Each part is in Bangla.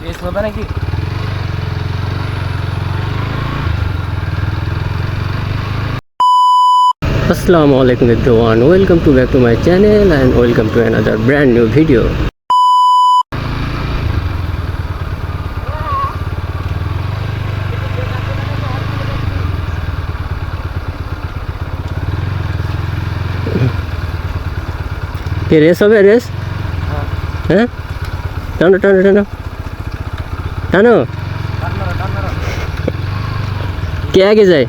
রেস হবে নাকি? Assalamu alaikum everyone, welcome to back to my channel and welcome to another brand new video. ये रेस হবে রেস? হ্যাঁ টানো টানো টানো টানো কে আগে যায়?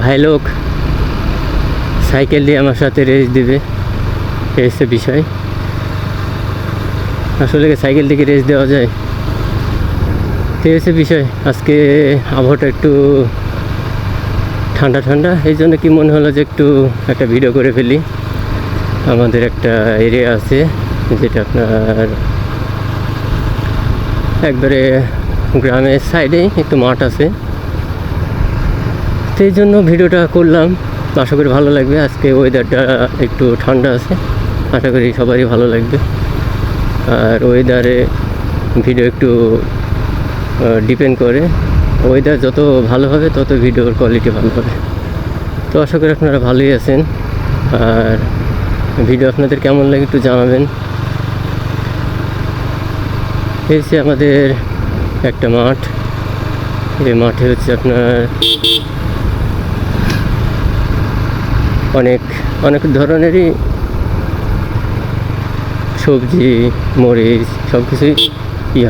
ভাই লোক সাইকেল দিয়ে আমার সাথে রেস দিবে, এই হচ্ছে বিষয়। আসলে সাইকেল থেকে রেস দেওয়া যায়, এই হচ্ছে বিষয়। আজকে আবহাওয়াটা একটু ঠান্ডা ঠান্ডা, এই জন্য কি মনে হলো যে একটু একটা ভিডিও করে ফেলি। আমাদের একটা এরিয়া আছে যেটা আপনার একবারে গ্রামের সাইডেই একটু মাঠ আছে, সেই জন্য ভিডিওটা করলাম। আশা করি ভালো লাগবে। আজকে ওয়েদারটা একটু ঠান্ডা আছে, আশা করি সবারই ভালো লাগবে। আর ওয়েদারে ভিডিও একটু ডিপেন্ড করে, ওয়েদার যত ভালো হবে তত ভিডিওর কোয়ালিটি ভালো হবে। তো আশা করি আপনারা ভালোই আছেন। আর ভিডিও আপনাদের কেমন লাগে একটু জানাবেন। এই যে আমাদের একটা মাঠ, এই মাঠে হচ্ছে আপনার অনেক অনেক ধরনেরই সবজি, মরিচ সব কিছুই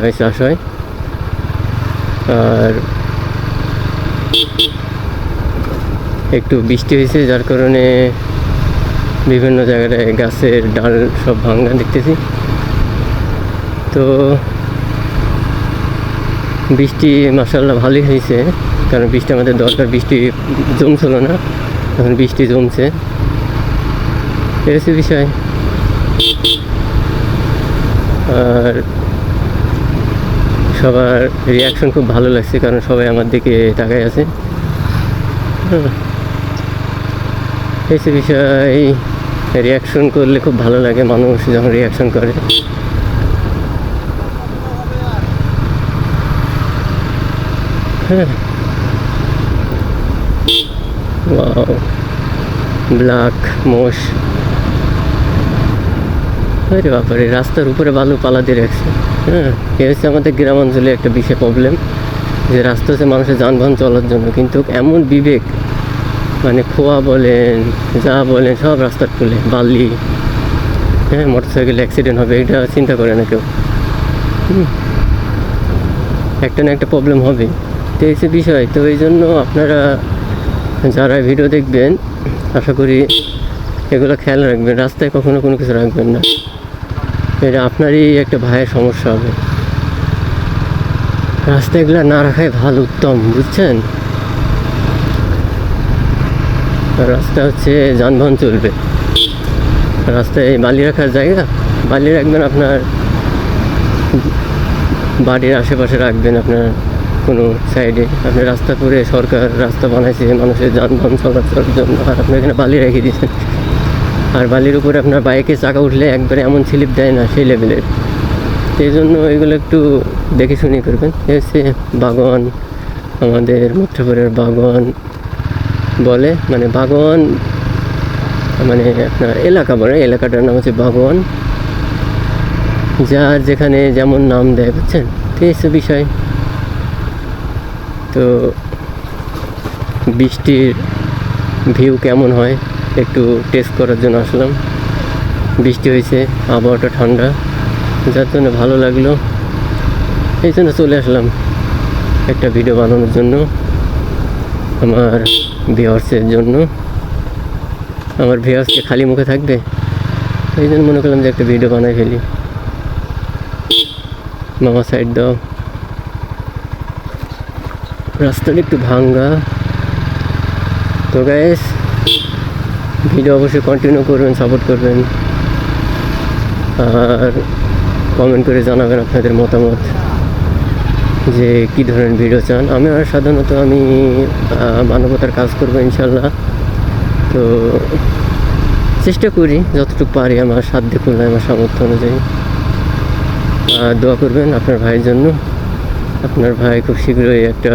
হয়, চাষ হয়। আর একটু বৃষ্টি হয়েছে যার কারণে বিভিন্ন জায়গায় গাছের ডাল সব ভাঙা দেখতেছি। তো বৃষ্টি মাশাআল্লাহ ভালোই হয়েছে, কারণ বৃষ্টি আমাদের দরকার। বৃষ্টি জমছিল না, এখন বৃষ্টি জমছে, এই হচ্ছে বিষয়। আর সবার রিয়াকশন খুব ভালো লাগছে, কারণ সবাই আমার দিকে তাকায় আছে। এই হচ্ছে বিষয়। রিয়াকশন করলে খুব ভালো লাগে, মানুষ যখন রিয়াকশন করে। হ্যাঁ, ব্ল্যাক মোষ, আরে বাপারে, রাস্তার উপরে বালু পালা দিয়ে রাখছে। হ্যাঁ, এ হচ্ছে আমাদের গ্রাম অঞ্চলে একটা বিশেষ প্রবলেম, যে রাস্তা হচ্ছে মানুষের যানবাহন চলার জন্য, কিন্তু এমন বিবেক, মানে খোয়া বলেন যা বলেন সব রাস্তার খুলে বালি। হ্যাঁ, মোটর সাইকেল অ্যাক্সিডেন্ট হবে এটা চিন্তা করে না কেউ। একটা না একটা প্রবলেম হবে, তো এই বিষয়। তো এই জন্য আপনারা যারা ভিডিও দেখবেন আশা করি এগুলো খেয়াল রাখবেন, রাস্তায় কখনো কোনো কিছু রাখবেন না, এটা আপনারই একটা ভয়ের সমস্যা হবে। রাস্তায় এগুলো না রাখাই ভালো, উত্তম, বুঝছেন? রাস্তা হচ্ছে যানবাহন চলবে, রাস্তায় বালি রাখার জায়গা, বালি রাখবেন আপনার বাড়ির আশেপাশে রাখবেন, আপনার কোনো সাইডে। আপনি রাস্তা করে, সরকার রাস্তা বানাইছে মানুষের যানবাহন চলাচলের জন্য, আর আপনি এখানে বালি রেখে দিয়েছেন। আর বালির উপরে আপনার বাইকে চাকা উঠলে একবারে এমন স্লিপ দেয় না, সেই লেভেলের। সেই জন্য এগুলো একটু দেখে শুনে করবেন। এ হচ্ছে বাগান, আমাদের মুঠোপুরের বাগান বলে, মানে বাগান মানে আপনার এলাকা বলে, এলাকাটার নাম হচ্ছে বাগান, যার যেখানে যেমন নাম দেয়, বুঝছেন? তো এই বিষয়। তো বৃষ্টির ভিউ কেমন হয় একটু টেস্ট করার জন্য আসলাম। বৃষ্টি হয়েছে, আবহাওয়াটা ঠান্ডা, যার জন্য ভালো লাগলো, এই জন্য চলে আসলাম একটা ভিডিও বানানোর জন্য আমার ভিউয়ার্সের জন্য। আমার ভিউয়ার্সকে খালি মুখে থাকবে, এই জন্য মনে করলাম যে একটা ভিডিও বানাই ফেলি। মামা সাইড দাও, রাস্তাটা একটু ভাঙ্গা। তো গাইস, ভিডিও অবশ্যই কন্টিনিউ করবেন, সাপোর্ট করবেন, আর কমেন্ট করে জানাবেন আপনাদের মতামত যে কী ধরনের ভিডিও চান। আমি সাধারণত মানবতার কাজ করবো ইনশাল্লাহ। তো চেষ্টা করি যতটুকু পারি, আমার সাধ্য করলে, আমার সামর্থ্য অনুযায়ী। দোয়া করবেন আপনার ভাইয়ের জন্য। আপনার ভাই খুব শীঘ্রই একটা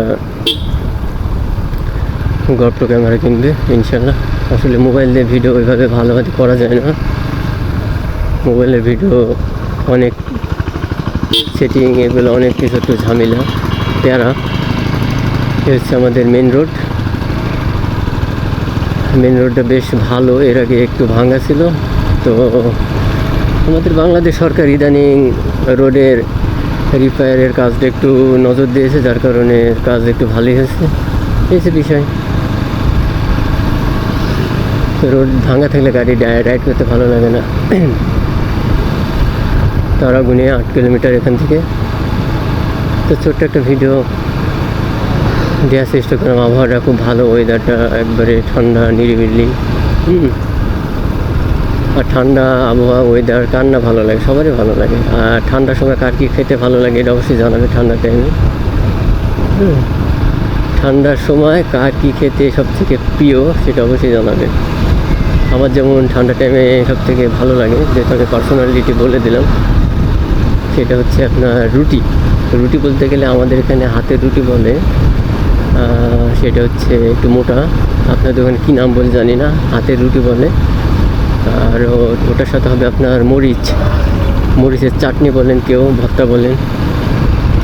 গপ্রো ক্যামেরা কিনবে ইনশাল্লাহ। আসলে মোবাইল দিয়ে ভিডিও ওইভাবে ভালোভাবে করা যায় না। মোবাইলের ভিডিও অনেক সেটিং, এগুলো অনেক কিছু একটু ঝামেলা প্যারা। এ হচ্ছে আমাদের মেন রোড। মেন রোডটা বেশ ভালো, এর আগে একটু ভাঙা ছিল। তো আমাদের বাংলাদেশ সরকার ইদানিং রোডের রিপেয়ারের কাজটা একটু নজর দিয়েছে, যার কারণে কাজ একটু ভালোই হয়েছে। এই যে বিষয়, রোড ভাঙা থাকলে গাড়ি রাইড করতে ভালো লাগে না। তারা গুনে 8 কিলোমিটার এখান থেকে। তো ছোট্ট একটা ভিডিও দেওয়ার চেষ্টা করলাম। আবহাওয়াটা খুব ভালো, ওয়েদারটা একবারে ঠান্ডা নিরিবিলি। আর ঠান্ডা আবহাওয়া, ওয়েদার কার না ভালো লাগে? সবারই ভালো লাগে। আর ঠান্ডার সময় কার কী খেতে ভালো লাগে এটা অবশ্যই জানাবে ঠান্ডার টাইমে। ঠান্ডার সময় কার কী খেতে সব থেকে প্রিয় সেটা অবশ্যই জানাবে। আমার যেমন ঠান্ডা টাইমে সব থেকে ভালো লাগে, যেহেতু আমি পার্সোনালিটি বলে দিলাম, সেটা হচ্ছে আপনার রুটি। রুটি বলতে গেলে আমাদের এখানে হাতের রুটি বলে, সেটা হচ্ছে একটু মোটা। আপনাদের ওখানে কী নাম বলে জানি না, হাতের রুটি বলে। আর ওটার সাথে হবে আপনার মরিচের চাটনি বলেন, কেউ ভর্তা বলেন,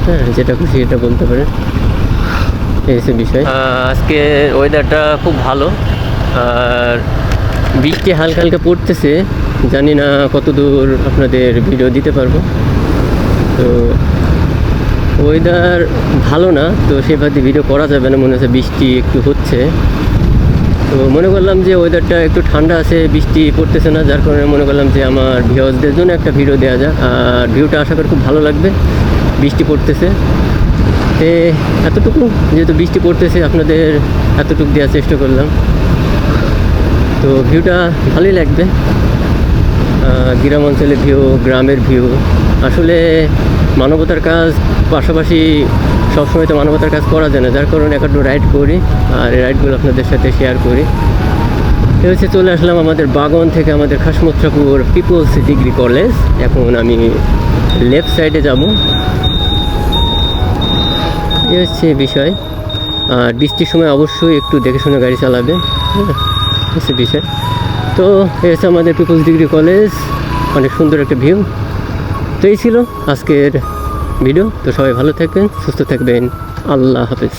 হ্যাঁ যেটা খুশি এটা বলতে পারেন। এই হচ্ছে বিষয়। আজকে ওয়েদারটা খুব ভালো, আর বৃষ্টি হালকা হালকা পড়তেছে। জানি না কত দূর আপনাদের ভিডিও দিতে পারবো। তো ওয়েদার ভালো না, তো সেভাবে ভিডিও করা যাবে না, মনে হচ্ছে বৃষ্টি একটু হচ্ছে। তো মনে করলাম যে ওয়েদারটা একটু ঠান্ডা আছে, বৃষ্টি পড়তেছে না, যার কারণে মনে করলাম যে আমার ভিউয়ার্সদের জন্য একটা ভিডিও দেওয়া যাক। আর ভিউটা আশা করি খুব ভালো লাগবে। বৃষ্টি পড়তেছে, এতটুকু যেহেতু বৃষ্টি পড়তেছে আপনাদের এতটুকু দেওয়ার চেষ্টা করলাম। তো ভিউটা ভালোই লাগবে। গ্রাম অঞ্চলের ভিউ, গ্রামের ভিউ। আসলে মানবতার কাজ পাশাপাশি সবসময় তো মানবতার কাজ করা যায় না, যার কারণে একটু রাইড করি, আর এই রাইডগুলো আপনাদের সাথে শেয়ার করি। এ হচ্ছে চলে আসলাম আমাদের বাগান থেকে, আমাদের খাসমুত্রাপুর পিপলস ডিগ্রি কলেজ। এখন আমি লেফট সাইডে যাব। এই হচ্ছে বিষয়। আর বৃষ্টির সময় অবশ্যই একটু দেখে শুনে গাড়ি চালাবে, হ্যাঁ হচ্ছে বিষয়। তো এই হচ্ছে আমাদের পিপলস ডিগ্রি কলেজ, অনেক সুন্দর একটা ভিউ। তো এই ছিল আজকের ভিডিও। তো সবাই ভালো থাকবেন, সুস্থ থাকবেন, আল্লাহ হাফেজ।